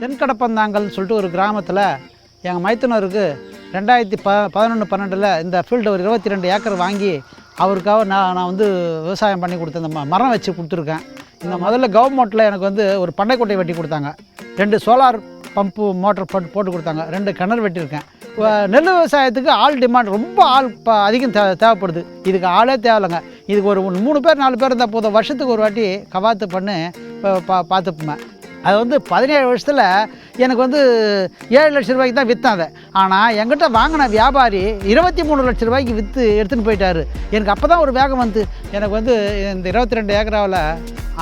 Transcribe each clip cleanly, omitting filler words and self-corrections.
தென்கடப்பந்தாங்கல்னு சொல்லிட்டு ஒரு கிராமத்தில் எங்கள் மைத்துனருக்கு 2011-12 இந்த ஃபீல்டு ஒரு 22 ஏக்கர் வாங்கி அவருக்காக நான் வந்து விவசாயம் பண்ணி கொடுத்தேன். இந்த மரம் வச்சு கொடுத்துருக்கேன். இந்த முதல்ல கவர்மெண்ட்டில் எனக்கு வந்து ஒரு பண்ணைக்கொட்டை வெட்டி கொடுத்தாங்க. 2 சோலார் பம்பு மோட்டர் போட்டு கொடுத்தாங்க. 2 கிணறு வெட்டியிருக்கேன். நெல் விவசாயத்துக்கு ஆள் டிமாண்ட் ரொம்ப அதிகம் தேவைப்படுது. இதுக்கு ஆளே தேவையில்லைங்க. இதுக்கு ஒரு 3 பேர் 4 பேர் இருந்தால் போதும். வருஷத்துக்கு ஒரு வாட்டி கவாத்து பண்ணி பார்த்துப்போம். அது வந்து 17 வருஷத்தில் எனக்கு வந்து 7 லட்ச ரூபாய்க்கு தான் விற்றேன் அதை. ஆனால் என்கிட்ட வாங்கின வியாபாரி 23 லட்ச ரூபாய்க்கு விற்று எடுத்துகிட்டு போயிட்டார். எனக்கு அப்போ தான் ஒரு வேகம் வந்து எனக்கு வந்து இந்த 22 ஏக்கராவில்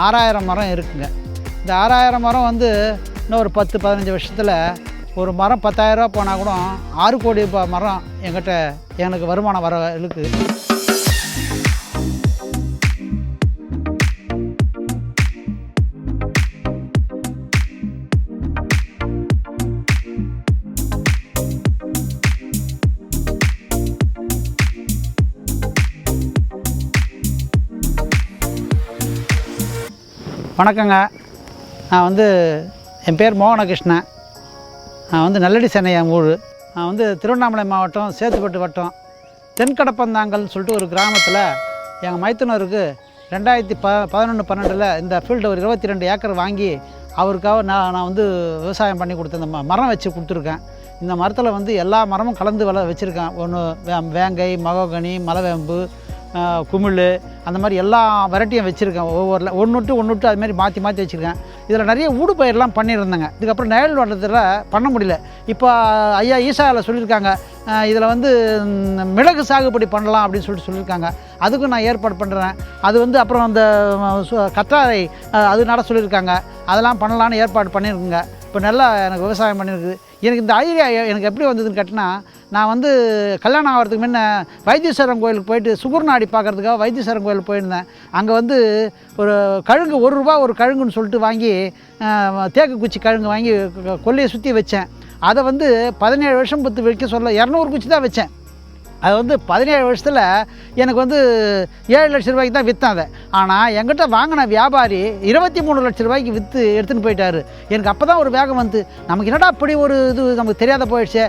6000 மரம் இருக்குங்க. இந்த 6000 மரம் வந்து இன்னும் ஒரு 10-15 வருஷத்தில் ஒரு மரம் 10,000 ரூபா போனால் கூட 6 கோடி ரூபாய் மரம் என்கிட்ட எனக்கு வருமானம் வர இருக்குது. வணக்கங்க. நான் வந்து என் பேர் மோகனகிருஷ்ணன். நான் வந்து நல்லடி சென்னை என் ஊர். நான் வந்து திருவண்ணாமலை மாவட்டம் சேத்துப்பட்டு வட்டம் தென்கடப்பந்தாங்கல்னு சொல்லிட்டு ஒரு கிராமத்தில் எங்கள் மைத்துனருக்கு 2011-12 இந்த ஃபீல்டு ஒரு 22 ஏக்கர் வாங்கி அவருக்காக நான் வந்து விவசாயம் பண்ணி கொடுத்தேன். இந்த மரம் வச்சு கொடுத்துருக்கேன். இந்த மரத்தில் வந்து எல்லா மரமும் கலந்து வச்சுருக்கேன். ஒன்று வேங்கை, மகோகனி, மலைவேம்பு, குமிழ், அந்த மாதிரி எல்லா வெரைட்டியும் வச்சுருக்கேன். ஒன்று அதுமாரி மாற்றி வச்சுருக்கேன். இதில் நிறைய ஊடு பயிரெலாம் பண்ணியிருந்தேங்க. இதுக்கப்புறம் நிழல் வட்டத்தில் பண்ண முடியல. இப்போ ஐயா ஈசாவில் சொல்லியிருக்காங்க, இதில் வந்து மிளகு சாகுபடி பண்ணலாம் அப்படின்னு சொல்லியிருக்காங்க. அதுக்கும் நான் ஏற்பாடு பண்ணுறேன். அது வந்து அப்புறம் அந்த கற்றாழை அது நட சொல்லியிருக்காங்க. அதெல்லாம் பண்ணலான்னு ஏற்பாடு பண்ணியிருக்குங்க. இப்போ நல்லா எனக்கு விவசாயம் பண்ணியிருக்குது. எனக்கு இந்த ஐடியா எனக்கு எப்படி வந்ததுன்னு கேட்டினா, நான் வந்து கல்யாணம் ஆகிறதுக்கு முன்ன வைத்தீஸ்வரன் கோயிலுக்கு போயிட்டு சுகுர்நாடி பார்க்குறதுக்காக வைத்தீஸ்வரன் கோயிலுக்கு போயிருந்தேன். அங்கே வந்து ஒரு கழுங்கு ₹1 ஒரு கழுங்குன்னு சொல்லிட்டு வாங்கி தேக்கு குச்சி கழுங்கு வாங்கி கொல்லையை சுற்றி வச்சேன். அதை வந்து 17 வருஷம் பத்து வைக்க சொல்ல 200 குச்சி தான் வச்சேன். அது வந்து 17 வருஷத்தில் எனக்கு வந்து 7 லட்ச ரூபாய்க்கு தான் விற்றேன் அதை. ஆனால் என்கிட்ட வாங்கின வியாபாரி 23 லட்ச ரூபாய்க்கு விற்று எடுத்துகிட்டு போயிட்டார். எனக்கு அப்போ தான் ஒரு வேகம் வந்து, நமக்கு என்னடா அப்படி ஒரு இது நமக்கு தெரியாத போயிடுச்சு.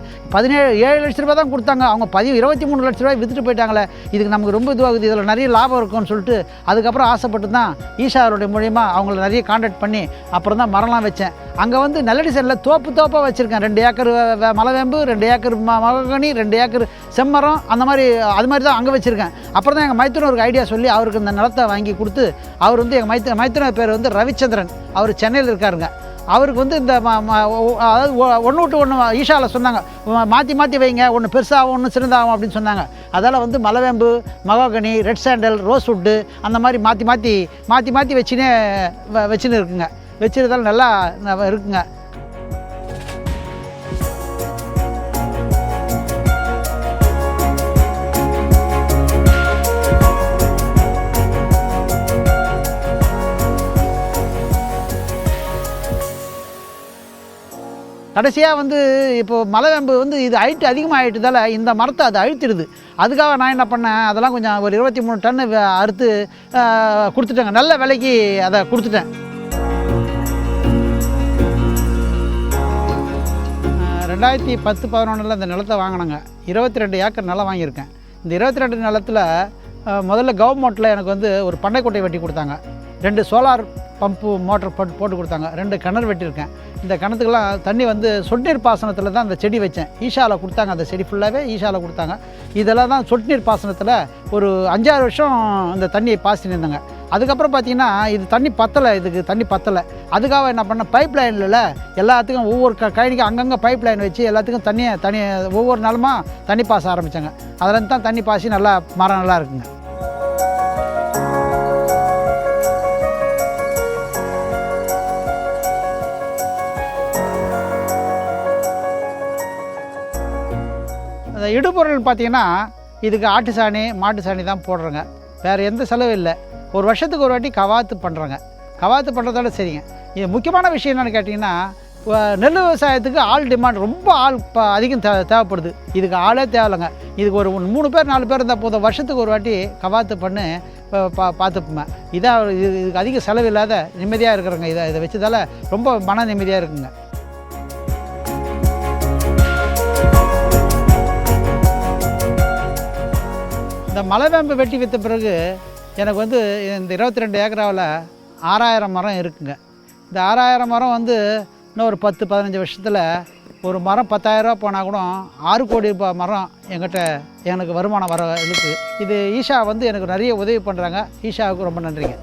7 லட்ச ரூபா தான் கொடுத்தாங்க, அவங்க 23 லட்ச ரூபாய் விற்றுட்டு போயிட்டாங்களே, இதுக்கு நமக்கு ரொம்ப இதுவாகுது, இதில் நிறைய லாபம் இருக்கும்னு சொல்லிட்டு அதுக்கப்புறம் ஆசைப்பட்டு தான் ஈஷாவுடைய மூலிமா அவங்கள நிறைய கான்டாக்ட் பண்ணி அப்புறம் தான் மரம்லாம் வச்சேன். அங்கே வந்து நல்லடி செல்லில் தோப்பாக வச்சுருக்கேன். 2 ஏக்கர் மலைவேம்பு, 2 ஏக்கர் மகோகனி, 2 ஏக்கர் செம்மரம், அந்த மாதிரி அது மாதிரி தான் அங்கே வச்சுருக்கேன். அப்புறம் தான் எங்கள் மைத்துனருக்கு ஐடியா சொல்லி அவருக்கு இந்த நிலத்தை வாங்கி கொடுத்து, அவர் வந்து எங்கள் மைத்துனர் பேர் வந்து ரவிச்சந்திரன். அவர் சென்னையில் இருக்காருங்க. அவருக்கு வந்து இந்த அதாவது ஒன்று விட்டு ஒன்று ஈஷாவில் சொன்னாங்க, மாற்றி வைங்க, ஒன்று பெருசாகும் ஒன்று சின்னதாகும் அப்படின்னு சொன்னாங்க. அதால் வந்து மலைவேம்பு, மகோகனி, ரெட் சாண்டல், ரோஸ்வுட்டு அந்த மாதிரி மாற்றி வச்சுன்னு இருக்குங்க. வச்சுருந்தாலும் நல்லா இருக்குங்க. கடைசியாக வந்து இப்போது மலைவேம்பு வந்து இது ஹைட்டு அதிகமாகிட்டதால் இந்த மரத்தை அது அழுத்திடுது. அதுக்காக நான் என்ன பண்ணேன், அதெல்லாம் கொஞ்சம் ஒரு 23 டன்னு அறுத்து கொடுத்துட்டேங்க. நல்ல விலைக்கு அதை கொடுத்துட்டேன். 2010-11 இந்த நிலத்தை வாங்கினாங்க. 22 ஏக்கர் நிலம் வாங்கியிருக்கேன். இந்த 22 நிலத்தில் முதல்ல கவர்மெண்ட்டில் எனக்கு வந்து ஒரு பண்ணைக்கொட்டை வெட்டி கொடுத்தாங்க. 2 சோலார் பம்பு மோட்டர் போட்டு கொடுத்தாங்க. 2 கிணறு வெட்டியிருக்கேன். இந்த கிணத்துக்கெல்லாம் தண்ணி வந்து சொட்டு நீர் பாசனத்தில் தான் அந்த செடி வச்சேன். ஈஷாவில் கொடுத்தாங்க. அந்த செடி ஃபுல்லாகவே ஈஷாவில் கொடுத்தாங்க. இதெல்லாம் தான் சொட்டு நீர் பாசனத்தில் ஒரு 5-6 வருஷம் இந்த தண்ணியை பாசிட்டு இருந்தாங்க. அதுக்கப்புறம் பார்த்திங்கன்னா இது தண்ணி பத்தலை. அதுக்காக என்ன பண்ணேன், பைப் லைனில் எல்லாத்துக்கும் ஒவ்வொரு கழனிக்கும் அங்கங்கே பைப் லைன் வச்சு எல்லாத்துக்கும் தண்ணி ஒவ்வொரு நாளுமாக தண்ணி பாச ஆரம்பித்தாங்க. அதில் தான் தண்ணி பாசி நல்லா மரம் நல்லா இருக்குங்க. அந்த இடுபொருள் பார்த்திங்கன்னா இதுக்கு ஆட்டு சாணி, மாட்டு சாணி தான் போடுறேங்க. வேறு எந்த செலவும் இல்லை. ஒரு வருஷத்துக்கு ஒரு வாட்டி கவாத்து பண்ணுறேங்க. கவாத்து பண்ணுறதோட சரிங்க. இது முக்கியமான விஷயம் என்னென்னு கேட்டிங்கன்னா, நெல் விவசாயத்துக்கு ஆள் டிமாண்ட் ரொம்ப அதிகம் தேவைப்படுது. இதுக்கு ஆளே தேவையில்லைங்க. இதுக்கு ஒரு 3 பேர் 4 பேர் இருந்தால் போதும். வருஷத்துக்கு ஒரு வாட்டி கவாத்து பண்ணி பார்த்துப்போம். இதுக்கு அதிக செலவு இல்லாத நிம்மதியாக இருக்கிறேங்க. இதை வச்சதால் ரொம்ப மன நிம்மதியாக இருக்குங்க. இந்த மலைவேம்பு வெட்டி விற்ற பிறகு எனக்கு வந்து இந்த 22 ஏக்கராவில் 6000 மரம் இருக்குங்க. இந்த 6000 மரம் வந்து இன்னும் ஒரு 10-15 வருஷத்தில் ஒரு மரம் 10,000 ரூபா போனால் கூட 6 கோடி ரூபாய் மரம் என்கிட்ட எனக்கு வருமானம் வர இருக்குது. இது ஈஷா வந்து எனக்கு நிறைய உதவி பண்ணுறாங்க. ஈஷாவுக்கு ரொம்ப நன்றிங்க.